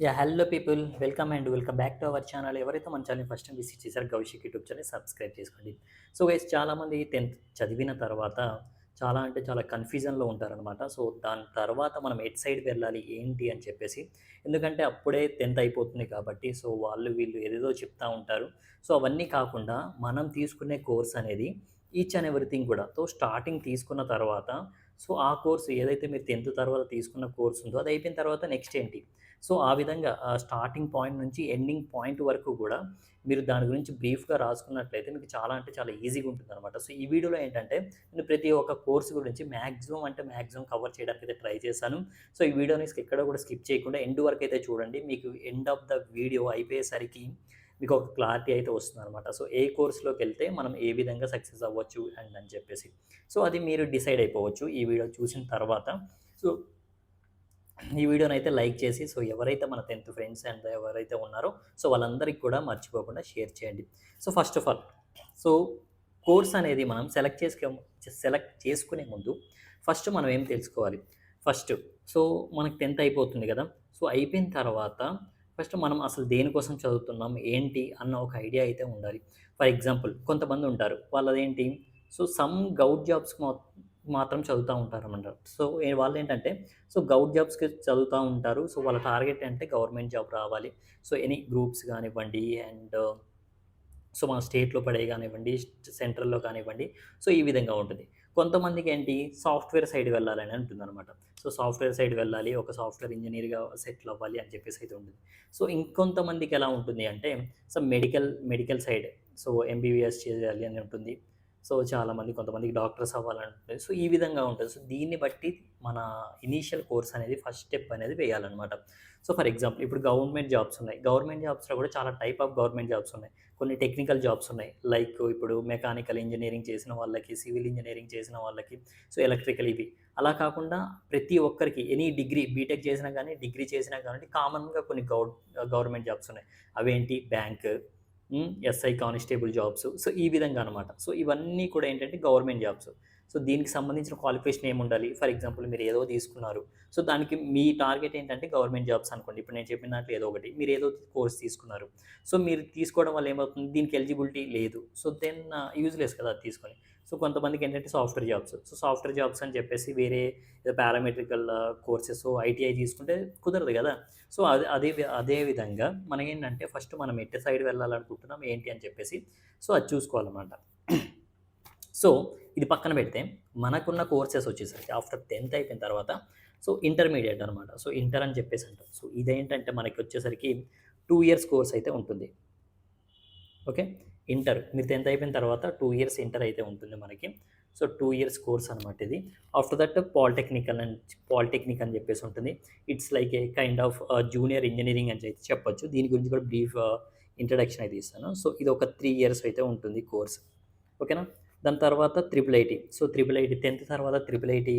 Hello people. Welcome back to our channel. ఎవరైతే మన ఛానల్‌ని ఫస్ట్ టైమ్ విజిట్ చేశారో కౌశిక్ యూట్యూబ్ ఛానల్‌ని సబ్స్క్రైబ్ చేసుకోండి. సో గైస్, చాలామంది 10థ్ చదివిన తర్వాత చాలా అంటే చాలా కన్‌ఫ్యూజన్‌లో ఉంటారనమాట. సో దాని తర్వాత మనం ఎటు సైడ్ వెళ్ళాలి ఏంటి అని చెప్పేసి. ఎందుకంటే అప్పుడే 10థ్ అయిపోతుంది కాబట్టి సో వాళ్ళు వీళ్ళు ఏదేదో చెప్తా ఉంటారు. సో అవన్నీ కాకుండా మనం తీసుకునే కోర్స్ అనేది ఈచ్ అండ్ ఎవ్రీథింగ్ కూడా స్టార్టింగ్ తీసుకున్న తర్వాత సో ఆ కోర్స్ ఏదైతే మీరు 10థ్ తర్వాత తీసుకున్న కోర్స్ ఉందో అది అయిపోయిన తర్వాత నెక్స్ట్ ఏంటి? సో ఆ విధంగా స్టార్టింగ్ పాయింట్ నుంచి ఎండింగ్ పాయింట్ వరకు కూడా మీరు దాని గురించి బ్రీఫ్‌గా రాసుకున్నట్లయితే మీకు చాలా అంటే చాలా ఈజీగా ఉంటుందనమాట. సో ఈ వీడియోలో ఏంటంటే నేను ప్రతి ఒక్క కోర్స్ గురించి మాక్సిమం కవర్ చేయడానికైతే ట్రై చేశాను. సో ఈ వీడియోని ఎక్కడ కూడా స్కిప్ చేయకుండా ఎండ్ వరకైతే చూడండి. మీకు ఎండ్ ఆఫ్ ద వీడియో అయిపోయేసరికి మీకు ఒక క్లారిటీ అయితే వస్తుందనమాట. సో ఏ కోర్స్‌లోకెళ్తే మనం ఏ విధంగా సక్సెస్ అవ్వచ్చు అని చెప్పేసి. సో అది మీరు డిసైడ్ అయిపోవచ్చు ఈ వీడియో చూసిన తర్వాత. సో ఈ వీడియోనైతే లైక్ చేసి సో ఎవరైతే మన 10థ్ ఫ్రెండ్స్ అండ్ ఎవరైతే ఉన్నారో సో వాళ్ళందరికీ కూడా మర్చిపోకుండా షేర్ చేయండి. So first of all so course అనేది మనం సెలెక్ట్ చేసుకునే ముందు ఫస్ట్ మనం ఏం తెలుసుకోవాలి? ఫస్ట్ సో మనకు 10థ్ అయిపోతుంది కదా! సో అయిపోయిన తర్వాత ఫస్ట్ మనం అసలు దేనికోసం చదువుతున్నాం, ఏంటి అన్న ఒక ఐడియా అయితే ఉండాలి. ఫర్ ఎగ్జాంపుల్ కొంతమంది ఉంటారు. వాళ్ళదేంటి సో సమ్ గౌట్ జాబ్స్ మాత్రం చదువుతా ఉంటారనమాట. సో వాళ్ళేంటంటే సో గౌట్ జాబ్స్‌కి చదువుతా ఉంటారు. సో వాళ్ళ టార్గెట్ అంటే గవర్నమెంట్ జాబ్ రావాలి. సో ఎనీ గ్రూప్స్ కానివ్వండి అండ్ సో మన స్టేట్‌లో పడేవి కానివ్వండి, సెంట్రల్‌లో కానివ్వండి. సో ఈ విధంగా ఉంటుంది. కొంతమందికి ఏంటి సాఫ్ట్‌వేర్ సైడ్ వెళ్ళాలని ఉంటుందనమాట. సో సాఫ్ట్‌వేర్ సైడ్ వెళ్ళాలి, ఒక సాఫ్ట్‌వేర్ ఇంజినీర్‌గా సెటిల్ అవ్వాలి అని చెప్పేసి అయితే ఉంటుంది. సో ఇంకొంతమందికి ఎలా ఉంటుంది అంటే so medical side so MBBS చేయాలి అని ఉంటుంది. సో చాలామంది కొంతమందికి డాక్టర్స్ అవ్వాలని ఉంటుంది. సో ఈ విధంగా ఉంటుంది. సో దీన్ని బట్టి మన ఇనీషియల్ కోర్స్ అనేది ఫస్ట్ స్టెప్ అనేది వేయాలనమాట. సో ఫర్ ఎగ్జాంపుల్ ఇప్పుడు గవర్నమెంట్ జాబ్స్ ఉన్నాయి. గవర్నమెంట్ జాబ్స్‌లో కూడా చాలా టైప్ ఆఫ్ గవర్నమెంట్ జాబ్స్ ఉన్నాయి. కొన్ని టెక్నికల్ జాబ్స్ ఉన్నాయి. లైక్ ఇప్పుడు మెకానికల్ ఇంజినీరింగ్ చేసిన వాళ్ళకి, సివిల్ ఇంజినీరింగ్ చేసిన వాళ్ళకి, సో ఎలక్ట్రికల్ ఇవి. అలా కాకుండా ప్రతి ఒక్కరికి ఎనీ డిగ్రీ బీటెక్ చేసినా గానీ, డిగ్రీ చేసినా కానివ్వండి కామన్‌గా కొన్ని గవర్నమెంట్ జాబ్స్ ఉన్నాయి. అవేంటి bank, SI constable jobs. So ఈ విధంగా అనమాట. సో ఇవన్నీ కూడా ఏంటంటే గవర్నమెంట్ జాబ్స్. సో దీనికి సంబంధించిన క్వాలిఫికేషన్ ఏముండాలి? ఫర్ ఎగ్జాంపుల్ మీరు ఏదో తీసుకున్నారు. సో దానికి మీ టార్గెట్ ఏంటంటే గవర్నమెంట్ జాబ్స్ అనుకోండి. ఇప్పుడు నేను చెప్పిన దాంట్లో ఏదో ఒకటి. మీరు ఏదో కోర్స్ తీసుకున్నారు. సో మీరు తీసుకోవడం వల్ల ఏమవుతుంది? దీనికి ఎలిజిబిలిటీ లేదు. సో దెన్ యూజ్‌లెస్ కదా అది తీసుకొని. సో కొంతమందికి ఏంటంటే software jobs. So software jobs అని చెప్పేసి వేరే ఏదో పారామెట్రికల్ కోర్సెస్ ఐటీఐ తీసుకుంటే కుదరదు కదా! సో అదే విధంగా మనకేంటంటే ఫస్ట్ మనం ఎటు సైడ్ వెళ్ళాలనుకుంటున్నాం ఏంటి అని చెప్పేసి సో అది చూసుకోవాలన్నమాట. సో ఇది పక్కన పెడితే మనకున్న కోర్సెస్ వచ్చేసరికి ఆఫ్టర్ 10థ్ అయిపోయిన తర్వాత సో ఇంటర్మీడియేట్ అనమాట. సో ఇంటర్ అని చెప్పేసి అంటారు. సో ఇదేంటంటే మనకి వచ్చేసరికి 2 ఇయర్స్ కోర్స్ అయితే ఉంటుంది. ఓకే. ఇంటర్ మీరు 10థ్ అయిపోయిన తర్వాత 2 ఇయర్స్ ఇంటర్ అయితే ఉంటుంది మనకి. సో 2 ఇయర్స్ కోర్స్ అనమాట ఇది. ఆఫ్టర్ దట్ పాలిటెక్నిక్ అని చెప్పేసి ఉంటుంది. It's like A kind of junior engineering అని అయితే చెప్పొచ్చు. దీని గురించి కూడా బ్రీఫ్ ఇంట్రడక్షన్ అయితే ఇస్తాను. సో ఇది ఒక 3 ఇయర్స్ అయితే ఉంటుంది కోర్స్. ఓకేనా? దాని తర్వాత triple IT. So triple IT 10థ్ తర్వాత ట్రిపుల్ ఐటీ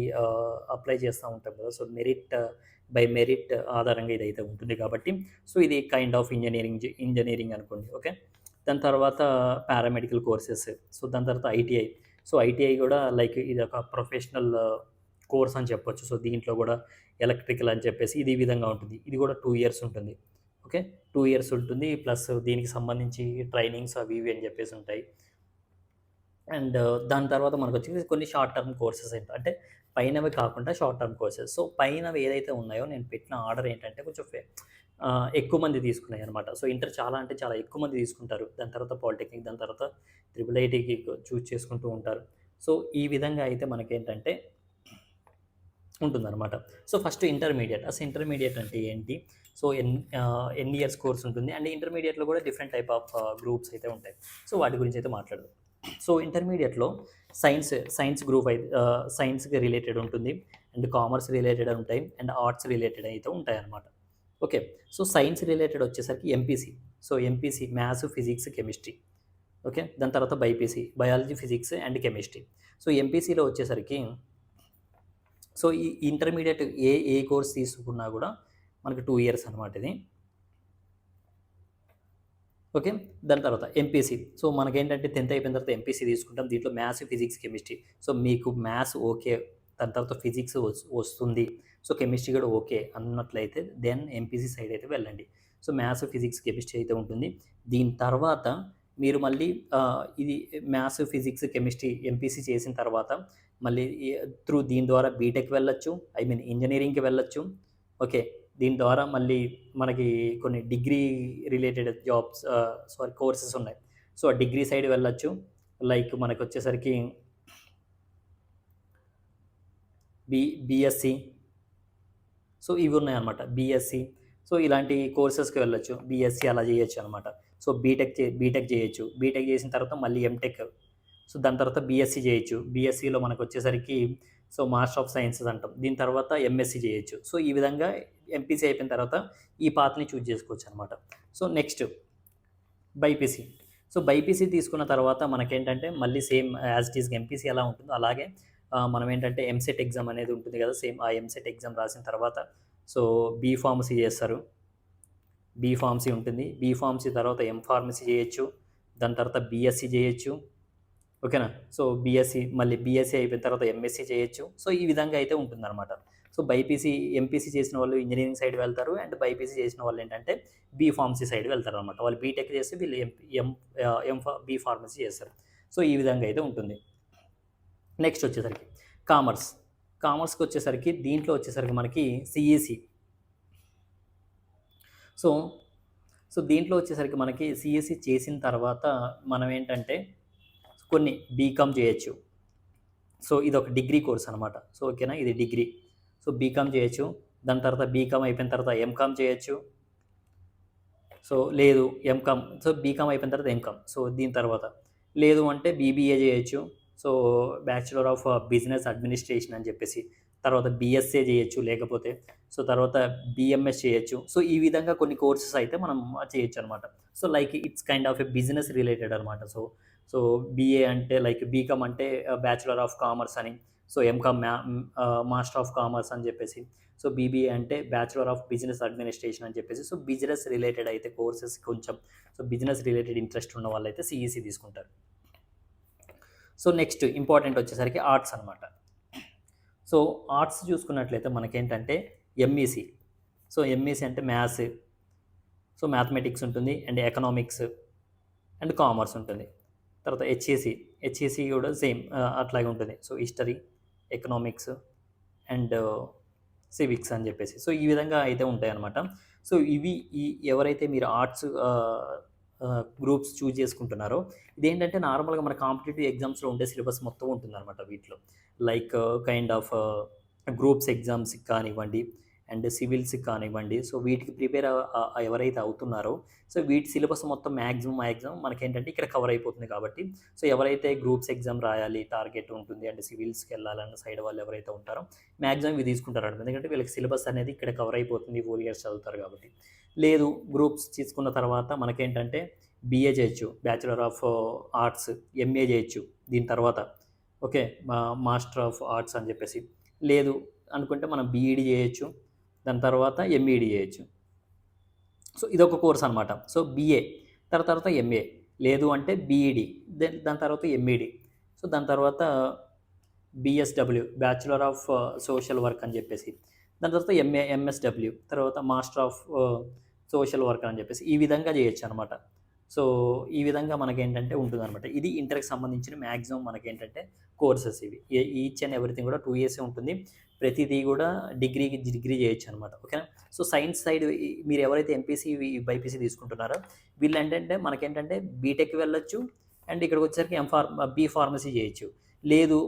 అప్లై చేస్తూ ఉంటాం కదా! సో బై మెరిట్ ఆధారంగా ఇదైతే ఉంటుంది కాబట్టి సో ఇది కైండ్ ఆఫ్ ఇంజినీరింగ్ అనుకోండి. ఓకే. దాని తర్వాత పారామెడికల్ కోర్సెస్. సో దాని తర్వాత ఐటీఐ. సో ఐటీఐ కూడా లైక్ ఇది ఒక ప్రొఫెషనల్ కోర్స్ అని చెప్పొచ్చు. సో దీంట్లో కూడా ఎలక్ట్రికల్ అని చెప్పేసి ఇది ఈ విధంగా ఉంటుంది. ఇది కూడా 2 ఇయర్స్ ఉంటుంది. ఓకే. 2 ఇయర్స్ ఉంటుంది. ప్లస్ దీనికి సంబంధించి ట్రైనింగ్స్ అవి ఇవి అని చెప్పేసి ఉంటాయి. అండ్ దాని తర్వాత మనకొచ్చేసి కొన్ని షార్ట్ టర్మ్ కోర్సెస్ అంటే పైనవి కాకుండా షార్ట్ టర్మ్ కోర్సెస్. సో పైనవి ఏదైతే ఉన్నాయో నేను పెట్టిన ఆర్డర్ ఏంటంటే కొంచెం ఎక్కువ మంది తీసుకున్నాయనమాట. సో ఇంటర్ చాలా అంటే చాలా ఎక్కువ మంది తీసుకుంటారు. దాని తర్వాత పాలిటెక్నిక్, దాని తర్వాత ట్రిపుల్ ఐటీకి చూజ్ చేసుకుంటూ ఉంటారు. సో ఈ విధంగా అయితే మనకేంటంటే ఉంటుందనమాట. So first intermediate. అసలు ఇంటర్మీడియేట్ అంటే ఏంటి? సో ఎన్ని ఇయర్స్ కోర్స్ ఉంటుంది అండ్ ఇంటర్మీడియేట్‌లో కూడా డిఫరెంట్ టైప్ ఆఫ్ గ్రూప్స్ అయితే ఉంటాయి. సో వాటి గురించి అయితే మాట్లాడదాం. సో ఇంటర్మీడియేట్‌లో సైన్స్ గ్రూప్ సైన్స్‌కి రిలేటెడ్ ఉంటుంది. అండ్ కామర్స్ రిలేటెడ్ ఉంటాయి. అండ్ ఆర్ట్స్ రిలేటెడ్ అయితే ఉంటాయన్నమాట. ఓకే. సో సైన్స్ రిలేటెడ్ వచ్చేసరికి MPC. So MPC maths, physics, chemistry. Okay. దాని తర్వాత BiPC biology, physics and chemistry. So ఎంపీసీలో వచ్చేసరికి సో ఈ ఇంటర్మీడియేట్ ఏ కోర్స్ తీసుకున్నా కూడా మనకు 2 ఇయర్స్ అనమాట ఇది. ఓకే. దాని తర్వాత ఎంపీసీ. సో మనకేంటంటే 10థ్ అయిపోయిన తర్వాత ఎంపీసీ తీసుకుంటాం. దీంట్లో మ్యాథ్స్, ఫిజిక్స్, కెమిస్ట్రీ. సో మీకు మ్యాథ్స్ ఓకే. దాని తర్వాత ఫిజిక్స్ వస్తుంది. సో కెమిస్ట్రీ కూడా ఓకే అన్నట్లయితే దెన్ ఎంపీసీ సైడ్ అయితే వెళ్ళండి. సో మ్యాథ్స్, ఫిజిక్స్, కెమిస్ట్రీ అయితే ఉంటుంది. దీని తర్వాత మీరు మళ్ళీ ఇది మ్యాథ్స్, ఫిజిక్స్, కెమిస్ట్రీ ఎంపీసీ చేసిన తర్వాత మళ్ళీ దీని ద్వారా బీటెక్ వెళ్ళొచ్చు. ఐ మీన్ ఇంజినీరింగ్‌కి వెళ్ళొచ్చు. ఓకే. దీని ద్వారా మళ్ళీ మనకి కొన్ని డిగ్రీ రిలేటెడ్ జాబ్స్ కోర్సెస్ ఉన్నాయి. సో డిగ్రీ సైడ్ వెళ్ళొచ్చు. లైక్ మనకొచ్చేసరికి బీఎస్సీ, సో ఇవి ఉన్నాయన్నమాట. బీఎస్సీ, సో ఇలాంటి కోర్సెస్కి వెళ్ళొచ్చు. బీఎస్సీ అలా చేయొచ్చు అనమాట. సో బీటెక్ చేయొచ్చు. బీటెక్ చేసిన తర్వాత మళ్ళీ ఎంటెక్, సో దాని తర్వాత బీఎస్సీ చేయొచ్చు. బీఎస్సీలో మనకు వచ్చేసరికి సో మాస్టర్ ఆఫ్ సైన్సెస్ అంటాం. దీని తర్వాత ఎంఎస్సీ చేయొచ్చు. సో ఈ విధంగా ఎంపీసీ అయిపోయిన తర్వాత ఈ పాత్ని చూజ్ చేసుకోవచ్చు అనమాట. So next BiPC. So BiPC తీసుకున్న తర్వాత మనకేంటంటే మళ్ళీ సేమ్ యాజ్ ఇట్ ఈస్‌గా ఎంపీసీ ఎలా ఉంటుందో అలాగే మనం ఏంటంటే ఎంసెట్ ఎగ్జామ్ అనేది ఉంటుంది కదా, సేమ్ ఆ ఎంసెట్ ఎగ్జామ్ రాసిన తర్వాత సో బీ ఫార్మసీ చేస్తారు. బీ ఫార్మసీ ఉంటుంది. బీ ఫార్మసీ తర్వాత ఎం ఫార్మసీ చేయొచ్చు. దాని తర్వాత బీఎస్సీ చేయొచ్చు. ఓకేనా. సో బీఎస్సీ అయిపోయిన తర్వాత ఎంఎస్సీ చేయొచ్చు. సో ఈ విధంగా అయితే ఉంటుందన్నమాట. సో ఎంపీసీ చేసిన వాళ్ళు ఇంజనీరింగ్ సైడ్ వెళ్తారు. అండ్ బైపీసీ చేసిన వాళ్ళు ఏంటంటే బీ ఫార్మసీ సైడ్ వెళ్తారనమాట. వాళ్ళు బీటెక్ చేస్తే వీళ్ళు బీ ఫార్మసీ చేస్తారు. సో ఈ విధంగా అయితే ఉంటుంది. నెక్స్ట్ వచ్చేసరికి కామర్స్కి వచ్చేసరికి దీంట్లో వచ్చేసరికి మనకి సిఈసి. సో దీంట్లో వచ్చేసరికి మనకి సిఎస్సి చేసిన తర్వాత మనం ఏంటంటే కొన్ని బీకామ్ చేయొచ్చు. సో ఇది ఒక డిగ్రీ కోర్స్ అనమాట. సో ఓకేనా, ఇది డిగ్రీ. సో బీకామ్ చేయొచ్చు. దాని తర్వాత బీకామ్ అయిపోయిన తర్వాత ఎంకామ్ చేయొచ్చు. సో లేదు బీకామ్ అయిపోయిన తర్వాత ఎంకామ్. సో దీని తర్వాత లేదు అంటే బీబీఏ చేయొచ్చు. So bachelor of business administration అని చెప్పేసి, తర్వాత బీఎస్ఏ చేయొచ్చు, లేకపోతే సో తర్వాత బిఎంఎస్ చేయొచ్చు. సో ఈ విధంగా కొన్ని కోర్సెస్ అయితే మనం చేయొచ్చు అనమాట. So like it's kind of a business related అనమాట. సో బీఏ అంటే లైక్ బీకామ్ అంటే బ్యాచిలర్ ఆఫ్ కామర్స్ అని, so MCom master of commerce అని చెప్పేసి, సో బీబీఏ అంటే బ్యాచిలర్ ఆఫ్ బిజినెస్ అడ్మినిస్ట్రేషన్ అని చెప్పేసి. సో బిజినెస్ రిలేటెడ్ అయితే కోర్సెస్ కొంచెం సో బిజినెస్ రిలేటెడ్ ఇంట్రెస్ట్ ఉన్న వాళ్ళు అయితే సిఈసి తీసుకుంటారు. సో నెక్స్ట్ ఇంపార్టెంట్ వచ్చేసరికి ఆర్ట్స్ అనమాట. సో ఆర్ట్స్ చూసుకున్నట్లయితే మనకేంటంటే ఎంఈసి. సో ఎంఈసి అంటే మ్యాథ్స్, సో మ్యాథమెటిక్స్ ఉంటుంది, అండ్ ఎకనామిక్స్ అండ్ కామర్స్ ఉంటుంది. తర్వాత హెచ్ఈసి కూడా సేమ్ అట్లాగే ఉంటుంది. So history, economics and civics అని చెప్పేసి. సో ఈ విధంగా అయితే ఉంటాయి అన్నమాట. సో ఇవి ఎవరైతే మీరు ఆర్ట్స్ గ్రూప్స్ చూజ్ చేసుకుంటున్నారో ఇదేంటంటే నార్మల్గా మన కాంపిటేటివ్ ఎగ్జామ్స్లో ఉండే సిలబస్ మొత్తం ఉంటుందన్నమాట వీటిలో. లైక్ కైండ్ ఆఫ్ గ్రూప్స్ ఎగ్జామ్స్కి కానివ్వండి అండ్ సివిల్స్కి కానివ్వండి. సో వీటికి ప్రిపేర్ ఎవరైతే అవుతున్నారో సో వీటి సిలబస్ మొత్తం మ్యాక్సిమం మనకేంటంటే ఇక్కడ కవర్ అయిపోతుంది. కాబట్టి సో ఎవరైతే గ్రూప్స్ ఎగ్జామ్ రాయాలి టార్గెట్ ఉంటుంది అండ్ సివిల్స్కి వెళ్ళాలన్న సైడ్ వాళ్ళు ఎవరైతే ఉంటారో మ్యాక్సిమం ఇవి తీసుకుంటారు. ఎందుకంటే వీళ్ళకి సిలబస్ అనేది ఇక్కడ కవర్ అయిపోతుంది, 4 years చదువుతారు కాబట్టి. లేదు గ్రూప్స్ తీసుకున్న తర్వాత మనకేంటంటే బీఏ చేయొచ్చు, బ్యాచిలర్ ఆఫ్ ఆర్ట్స్, ఎంఏ చేయొచ్చు దీని తర్వాత. ఓకే, మాస్టర్ ఆఫ్ ఆర్ట్స్ అని చెప్పేసి. లేదు అనుకుంటే మనం బీఈడి చేయొచ్చు, దాని తర్వాత ఎంఈడి చేయొచ్చు. సో ఇదొక కోర్స్ అనమాట. సో బీఏ తర్వాత ఎంఏ, లేదు అంటే బీఈడి, దాని తర్వాత ఎంఈడి. సో దాని తర్వాత BSW, bachelor of social work అని చెప్పేసి. దాని తర్వాత ఎంఎస్డబ్ల్యూ, తర్వాత మాస్టర్ ఆఫ్ సోషల్ వర్క్ అని చెప్పేసి. ఈ విధంగా చేయొచ్చు అనమాట. సో ఈ విధంగా మనకేంటంటే ఉంటుందన్నమాట. ఇది ఇంటర్కి సంబంధించిన మ్యాక్సిమం మనకేంటంటే కోర్సెస్ ఇవి. ఈచ్ అండ్ ఎవ్రీథింగ్ కూడా 2 years ఉంటుంది. ప్రతిదీ కూడా డిగ్రీ చేయొచ్చు అనమాట. ఓకేనా. సో సైన్స్ సైడ్ మీరు ఎవరైతే ఎంపీసీ బైపీసీ తీసుకుంటున్నారో వీళ్ళు ఏంటంటే మనకేంటంటే బీటెక్ వెళ్ళొచ్చు అండ్ ఇక్కడికి వచ్చేసరికి బీ ఫార్మసీ చేయొచ్చు.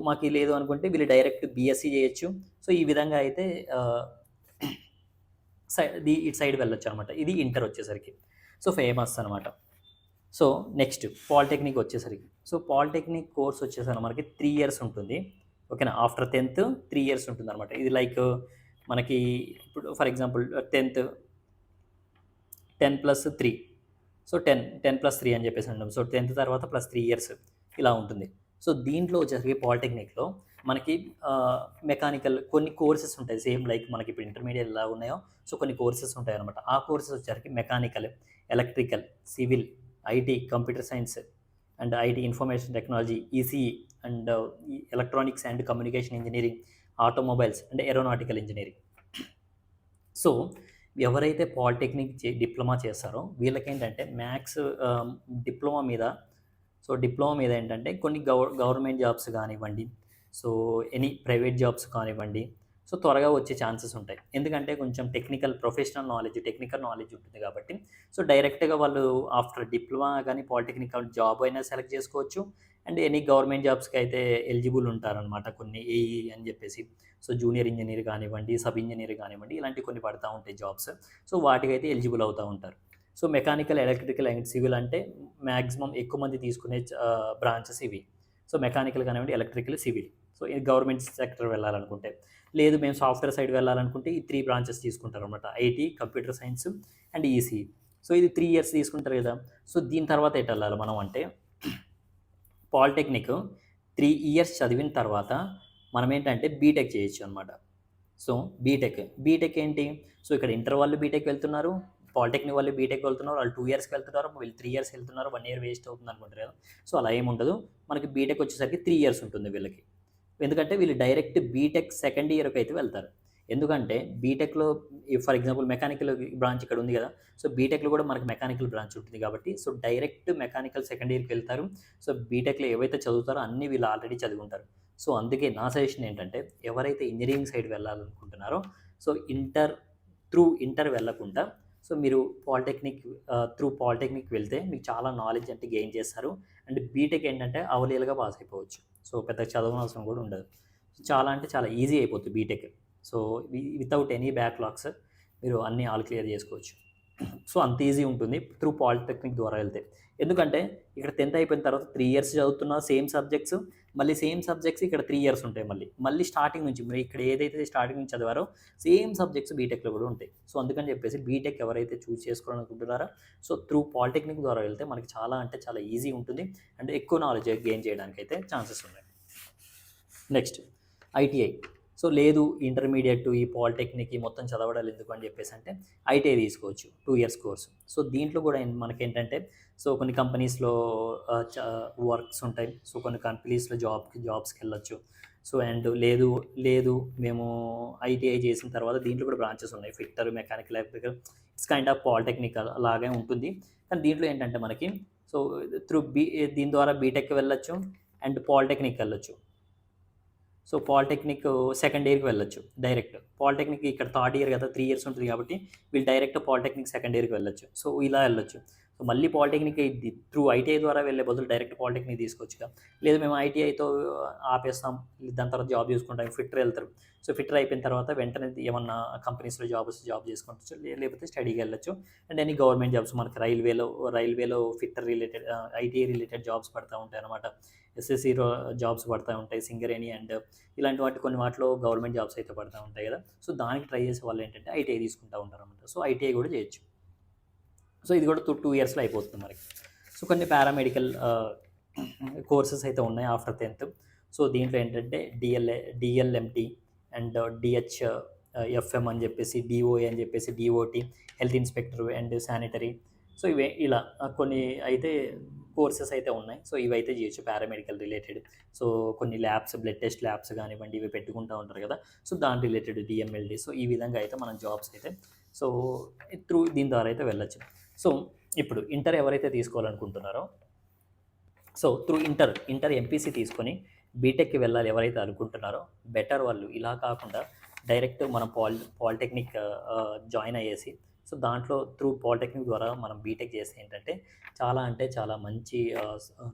మాకు లేదు అనుకుంటే వీళ్ళు డైరెక్ట్ బీఎస్సీ చేయొచ్చు. సో ఈ విధంగా అయితే ఇటు సైడ్ వెళ్ళొచ్చు అనమాట. ఇది ఇంటర్ వచ్చేసరికి సో ఫేమస్ అనమాట. సో నెక్స్ట్ పాలిటెక్నిక్ వచ్చేసరికి, సో పాలిటెక్నిక్ కోర్స్ వచ్చేసరికి మనకి 3 years ఉంటుంది. ఓకేనా. ఆఫ్టర్ 10th 3 years ఉంటుంది అనమాట. ఇది లైక్ మనకి ఇప్పుడు ఫర్ ఎగ్జాంపుల్ 10 +3, సో 10 + 3 అని చెప్పేసి అంటాం. సో 10th తర్వాత +3 years ఇలా ఉంటుంది. సో దీంట్లో వచ్చేసరికి పాలిటెక్నిక్లో మనకి మెకానికల్ కొన్ని కోర్సెస్ ఉంటాయి. సేమ్ లైక్ మనకి ఇప్పుడు ఇంటర్మీడియట్ ఎలా ఉన్నాయో సో కొన్ని కోర్సెస్ ఉంటాయి అనమాట. ఆ కోర్సెస్ వచ్చేసరికి mechanical, electrical, civil, IT, computer science and IT information technology, ECE and electronics and communication engineering, automobiles and aeronautical engineering. So, ఎవరైతే పాలిటెక్నిక్ డిప్లొమా చేస్తారో వీళ్ళకేంటంటే డిప్లొమా మీద డిప్లొమా మీద ఏంటంటే కొన్ని గవర్నమెంట్ జాబ్స్ కానివ్వండి, సో ఎనీ ప్రైవేట్ జాబ్స్ కానివ్వండి, so త్వరగా వచ్చే ఛాన్సెస్ ఉంటాయి. ఎందుకంటే కొంచెం టెక్నికల్ నాలెడ్జ్ ఉంటుంది కాబట్టి, సో డైరెక్ట్‌గా వాళ్ళు ఆఫ్టర్ డిప్లొమా గానీ, పాలిటెక్నిక్ జాబ్ అయినా సెలెక్ట్ చేసుకోవచ్చు. అండ్ ఎనీ గవర్నమెంట్ జాబ్స్‌కి అయితే ఎలిజిబుల్ ఉంటారనమాట. కొన్ని ఏఈ అని చెప్పేసి, సో జూనియర్ ఇంజినీర్ కానివ్వండి, సబ్ ఇంజినీర్ కానివ్వండి, ఇలాంటివి కొన్ని పడతా ఉంటాయి జాబ్స్. సో వాటికైతే ఎలిజిబుల్ అవుతా ఉంటారు. So mechanical, electrical and civil అంటే మాక్సిమం ఎక్కువ మంది తీసుకునే బ్రాంచెస్ ఇవి. సో మెకానికల్ కానివ్వండి, ఎలక్ట్రికల్, సివిల్. సో ఇది గవర్నమెంట్ సెక్టర్ వెళ్ళాలనుకుంటే. లేదు మేము సాఫ్ట్‌వేర్ సైడ్ వెళ్ళాలనుకుంటే ఈ 3 బ్రాంచెస్ తీసుకుంటారనమాట. IT, computer science and ECE. So ఇది 3 ఇయర్స్ తీసుకుంటారు కదా! సో దీని తర్వాత ఎటెళ్ళాలి మనం అంటే పాలిటెక్నిక్ 3 ఇయర్స్ చదివిన తర్వాత మనమేంటంటే బీటెక్ చేయొచ్చు అనమాట. సో బీటెక్ ఏంటి? సో ఇక్కడ ఇంటర్ వాళ్ళు బీటెక్ వెళ్తున్నారు. పాలిటెక్నిక్ వాళ్ళు బీటెక్ వెళ్తున్నారు. వాళ్ళు 2 ఇయర్స్‌కి వెళ్తున్నారు. వీళ్ళు 3 ఇయర్స్ వెళ్తున్నారు. 1 ఇయర్ వేస్ట్ అవుతుంది అనుకుంటారు కదా! సో అలా ఏముండదు. మనకి బీటెక్ వచ్చేసరికి 3 ఇయర్స్ ఉంటుంది వీళ్ళకి. ఎందుకంటే వీళ్ళు డైరెక్ట్ బీటెక్ సెకండ్ ఇయర్‌కి అయితే వెళ్తారు. ఎందుకంటే బీటెక్‌లో ఫర్ ఎగ్జాంపుల్ మెకానికల్ బ్రాంచ్ ఇక్కడ ఉంది కదా! సో బీటెక్‌లో కూడా మనకి మెకానికల్ బ్రాంచ్ ఉంటుంది కాబట్టి, సో డైరెక్ట్ మెకానికల్ సెకండ్ ఇయర్‌కి వెళ్తారు. సో బీటెక్‌లో ఏవైతే చదువుతారో అన్నీ వీళ్ళు ఆల్రెడీ చదివుంటారు. సో అందుకే నా సజెషన్ ఏంటంటే ఎవరైతే ఇంజినీరింగ్ సైడ్ వెళ్ళాలనుకుంటున్నారో, సో ఇంటర్ వెళ్ళకుండా, సో మీరు పాలిటెక్నిక్ వెళ్తే మీకు చాలా నాలెడ్జ్ అంటే గెయిన్ చేస్తారు. అండ్ బీటెక్ ఏంటంటే అవలీలగా పాస్ అయిపోవచ్చు. సో పెద్దగా చదవనవసరం కూడా ఉండదు. చాలా అంటే చాలా ఈజీ అయిపోతుంది BTech. So without any backlogs మీరు అన్నీ ఆల్ క్లియర్ చేసుకోవచ్చు. సో అంత ఈజీ ఉంటుంది పాలిటెక్నిక్ ద్వారా వెళ్తే. ఎందుకంటే ఇక్కడ 10థ్ అయిపోయిన తర్వాత 3 ఇయర్స్ చదువుతున్న సేమ్ సబ్జెక్ట్స్, మళ్ళీ సేమ్ సబ్జెక్ట్స్ ఇక్కడ 3 ఇయర్స్ ఉంటాయి మళ్ళీ. మళ్ళీ స్టార్టింగ్ నుంచి మీరు ఇక్కడ ఏదైతే స్టార్టింగ్ నుంచి చదివారో సేమ్ సబ్జెక్ట్స్ బీటెక్‌లో కూడా ఉంటాయి. సో అందుకని చెప్పేసి బీటెక్ ఎవరైతే చూజ్ చేసుకోవాలనుకుంటున్నారో, సో పాలిటెక్నిక్ ద్వారా వెళ్తే మనకి చాలా అంటే చాలా ఈజీ ఉంటుంది. అండ్ ఎక్కువ నాలెడ్జ్ గెయిన్ చేయడానికైతే ఛాన్సెస్ ఉన్నాయి. Next ITI. సో లేదు ఇంటర్మీడియేట్ ఈ పాలిటెక్నిక్ మొత్తం చదవడాలు ఎందుకు అని చెప్పేసి అంటే ఐటీఐ తీసుకోవచ్చు 2 ఇయర్స్ కోర్స్. సో దీంట్లో కూడా మనకేంటంటే సో కొన్ని కంపెనీస్‌లో వర్క్స్ ఉంటాయి. సో కొన్ని కంపెనీస్‌లో జాబ్స్‌కి వెళ్ళొచ్చు. సో అండ్ లేదు మేము ఐటీఐ చేసిన తర్వాత దీంట్లో కూడా బ్రాంచెస్ ఉన్నాయి. Fitter, mechanical, electrical, it's kind of polytechnic లాగే ఉంటుంది. కానీ దీంట్లో ఏంటంటే మనకి సో దీని ద్వారా బీటెక్‌కి వెళ్ళొచ్చు అండ్ పాలిటెక్నిక్‌కి వెళ్ళొచ్చు. సో పాలిటెక్నిక్ సెకండ్ ఇయర్‌కి వెళ్ళొచ్చు డైరెక్ట్. పాలిటెక్నిక్ ఇక్కడ థర్డ్ ఇయర్ కదా! 3 ఇయర్స్ ఉంటుంది కాబట్టి వీళ్ళు డైరెక్ట్ పాలిటెక్నిక్ సెకండ్ ఇయర్‌కి వెళ్ళొచ్చు. సో ఇలా వెళ్ళొచ్చు. సో మళ్ళీ పాలిటెక్నిక్ ఐటీఐ ద్వారా వెళ్ళే బదులు డైరెక్ట్ పాలిటెక్నిక్ తీసుకోవచ్చుగా. లేదు మేము ఐటీఐతో ఆపేస్తాం. దాని తర్వాత జాబ్ చూసుకుంటాం. ఫిట్టర్ వెళ్తారు. సో ఫిట్టర్ అయిపోయిన తర్వాత వెంటనే ఏమన్నా కంపెనీస్‌లో జాబ్ చేసుకోవచ్చు. లేకపోతే స్టడీకి వెళ్ళొచ్చు. అండ్ ఎనీ గవర్నమెంట్ జాబ్స్ మనకి రైల్వేలో fitter related ITI related jobs పడతా ఉంటాయన్నమాట. ఎస్ఎస్‌సిలో జాబ్స్ పడతా ఉంటాయి. సింగరేణి అండ్ ఇలాంటి కొన్ని వాటిలో గవర్నమెంట్ జాబ్స్ అయితే పడతా ఉంటాయి కదా! సో దానికి ట్రై చేసే వాళ్ళు ఏంటంటే ఐటీఐ తీసుకుంటా ఉంటారన్నమాట. సో ఐటీఐ కూడా చేయొచ్చు. సో ఇది కూడా 2 ఇయర్స్‌లో అయిపోతుంది మనకి. సో కొన్ని పారామెడికల్ కోర్సెస్ అయితే ఉన్నాయి ఆఫ్టర్ 10థ్. సో దీంట్లో ఏంటంటే డిఎల్ఎంటీ అండ్ ఎఫ్ఎం అని చెప్పేసి, డిఓఏ అని చెప్పేసి, DOT, health inspector and sanitary. So ఇలా కొన్ని అయితే కోర్సెస్ అయితే ఉన్నాయి. సో ఇవైతే చేయొచ్చు పారామెడికల్ రిలేటెడ్. సో కొన్ని బ్లడ్ టెస్ట్ ల్యాబ్స్ కానివ్వండి, ఇవి పెట్టుకుంటూ ఉంటారు కదా! సో దాని రిలేటెడ్ డిఎంఎల్‌డి. సో ఈ విధంగా అయితే మనం జాబ్స్ అయితే సో దీని ద్వారా అయితే వెళ్ళొచ్చు. సో ఇప్పుడు ఇంటర్ ఎవరైతే తీసుకోవాలనుకుంటున్నారో, సో ఇంటర్ ఎంపీసీ తీసుకొని బీటెక్‌కి వెళ్ళాలి ఎవరైతే అనుకుంటున్నారో బెటర్ వాళ్ళు ఇలా కాకుండా డైరెక్ట్ మనం పాలిటెక్నిక్ జాయిన్ అయ్యేసి, సో దాంట్లో పాలిటెక్నిక్ ద్వారా మనం బీటెక్ చేస్తే ఏంటంటే చాలా అంటే చాలా మంచి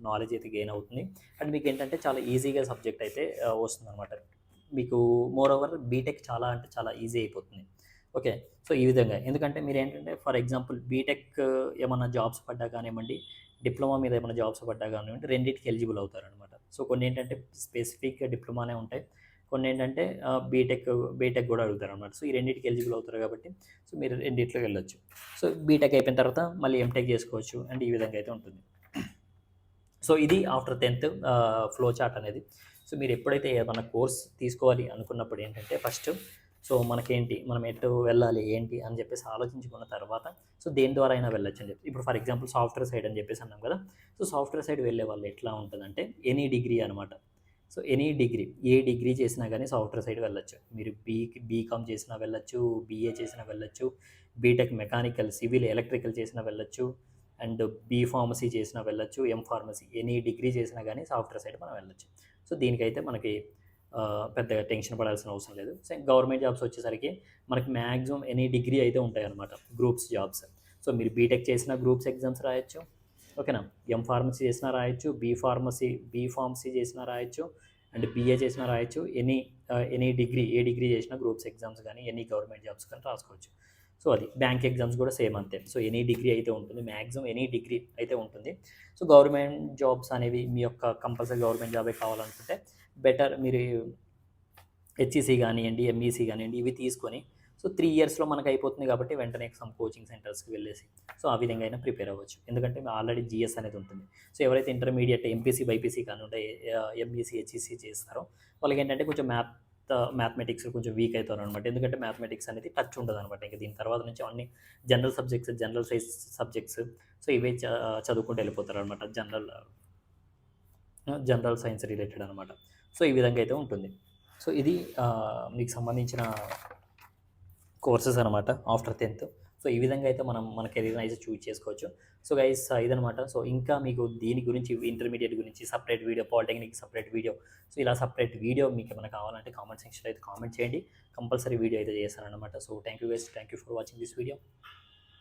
నాలెడ్జ్ అయితే గెయిన్ అవుతుంది. అండ్ మీకు ఏంటంటే చాలా ఈజీగా సబ్జెక్ట్ అయితే వస్తుందన్నమాట. మీకు మోర్ ఓవర్ బీటెక్ చాలా అంటే చాలా ఈజీ అయిపోతుంది. ఓకే. సో ఈ విధంగా ఎందుకంటే మీరేంటంటే ఫర్ ఎగ్జాంపుల్ బీటెక్ ఏమన్నా జాబ్స్ పడ్డా కానివ్వండి, డిప్లొమా మీద ఏమైనా జాబ్స్ పడ్డా కానివ్వండి, రెండిటికి ఎలిజిబుల్ అవుతారనమాట. సో కొన్ని ఏంటంటే స్పెసిఫిక్ డిప్లొమానే ఉంటాయి. కొన్ని ఏంటంటే బీటెక్ కూడా అడుగుతారనమాట. సో ఈ రెండిటికి ఎలిజిబుల్ అవుతారు కాబట్టి సో మీరు రెండిట్లోకి వెళ్ళొచ్చు. సో బీటెక్ అయిపోయిన తర్వాత మళ్ళీ ఎంటెక్ చేసుకోవచ్చు అండ్ ఈ విధంగా అయితే ఉంటుంది. సో ఇది ఆఫ్టర్ 10థ్ ఫ్లో చార్ట్ అనేది. సో మీరు ఎప్పుడైతే ఏదైనా కోర్స్ తీసుకోవాలి అనుకున్నప్పుడు ఏంటంటే ఫస్ట్ సో మనకేంటి, మనం ఎటు వెళ్ళాలి ఏంటి అని చెప్పేసి ఆలోచించుకున్న తర్వాత సో దేని ద్వారా అయినా వెళ్ళొచ్చు అని చెప్పి. ఇప్పుడు ఫర్ ఎగ్జాంపుల్ సాఫ్ట్వేర్ సైడ్ అని చెప్పేసి అన్నాం కదా! సో సాఫ్ట్వేర్ సైడ్ వెళ్ళే వాళ్ళు ఎట్లా ఉంటుందంటే ఎనీ డిగ్రీ అనమాట. సో ఎనీ డిగ్రీ, ఏ డిగ్రీ చేసినా గానీ సాఫ్ట్‌వేర్ సైడ్ వెళ్ళొచ్చు. మీరు బీకామ్ చేసినా వెళ్ళొచ్చు, బీఏ చేసినా వెళ్ళొచ్చు, బీటెక్ మెకానికల్, సివిల్, ఎలక్ట్రికల్ చేసినా వెళ్ళొచ్చు, అండ్ బీ ఫార్మసీ చేసినా వెళ్ళొచ్చు, ఎం ఫార్మసీ ఎనీ డిగ్రీ చేసినా గానీ సాఫ్ట్‌వేర్ సైడ్ మనం వెళ్ళొచ్చు. సో దీనికైతే మనకి పెద్దగా టెన్షన్ పడాల్సిన అవసరం లేదు. సో గవర్నమెంట్ జాబ్స్ వచ్చేసరికి మనకి మాక్సిమం ఎనీ డిగ్రీ అయితే ఉంటాయన్నమాట గ్రూప్స్ జాబ్స్. సో మీరు బీటెక్ చేసిన గ్రూప్స్ ఎగ్జామ్స్ రాయొచ్చు. ఓకేనా? ఎం ఫార్మసీ చేసినా రాయొచ్చు, బీ ఫార్మసీ చేసినా రాయొచ్చు, అండ్ బీఏ చేసినా రాయొచ్చు. ఎనీ డిగ్రీ, ఏ డిగ్రీ చేసినా గ్రూప్స్ ఎగ్జామ్స్ కానీ ఎనీ గవర్నమెంట్ జాబ్స్ కానీ రాసుకోవచ్చు. సో అది బ్యాంక్ ఎగ్జామ్స్ కూడా సేమ్ అంతే. సో ఎనీ డిగ్రీ అయితే ఉంటుంది, మ్యాక్సిమం ఎనీ డిగ్రీ అయితే ఉంటుంది. సో గవర్నమెంట్ జాబ్స్ అనేవి మీ యొక్క కంపల్సరీ గవర్నమెంట్ జాబే కావాలనుకుంటే బెటర్ మీరు హెచ్ఈసీ కానివ్వండి, ఎంఈసీ కానివ్వండి, ఇవి తీసుకొని సో 3 ఇయర్స్‌లో మనకు అయిపోతుంది కాబట్టి వెంటనే సమ్ కోచింగ్ సెంటర్స్‌కి వెళ్ళేసి సో ఆ విధంగా అయినా ప్రిపేర్ అవ్వచ్చు. ఎందుకంటే ఆల్రెడీ జీఎస్ అనేది ఉంటుంది. సో ఎవరైతే ఇంటర్మీడియేట్ ఎంపీసీ, బైపీసీ కానివ్వండి, ఎంఈసీ, హెచ్ఈసీ చేస్తారో వాళ్ళకేంటంటే కొంచెం మ్యాథమెటిక్స్ కొంచెం వీక్ అవుతారనమాట. ఎందుకంటే మ్యాథమెటిక్స్ అనేది టచ్ ఉండదనమాట. ఇంక దీని తర్వాత నుంచి అన్ని జనరల్ సైన్స్ సబ్జెక్ట్స్ సో ఇవే చదువుకుంటూ వెళ్ళిపోతారనమాట. జనరల్ సైన్స్ రిలేటెడ్ అనమాట. సో ఈ విధంగా అయితే ఉంటుంది. సో ఇది మీకు సంబంధించిన కోర్సెస్ అనమాట ఆఫ్టర్ 10th. సో ఈ విధంగా అయితే మనం మన కెరీర్‌ని అయితే చూజ్ చేసుకోవచ్చు. సో గైస్ ఇదనమాట. సో ఇంకా మీకు దీని గురించి ఇంటర్మీడియేట్ గురించి separate video, polytechnic separate video, so ఇలా సపరేట్ వీడియో మీకేమైనా కావాలంటే కామెంట్ సెక్షన్‌లో అయితే కామెంట్ చేయండి. కంపల్సరీ వీడియో అయితే చేస్తాననమాట. So thank you guys. Thank you for watching this video.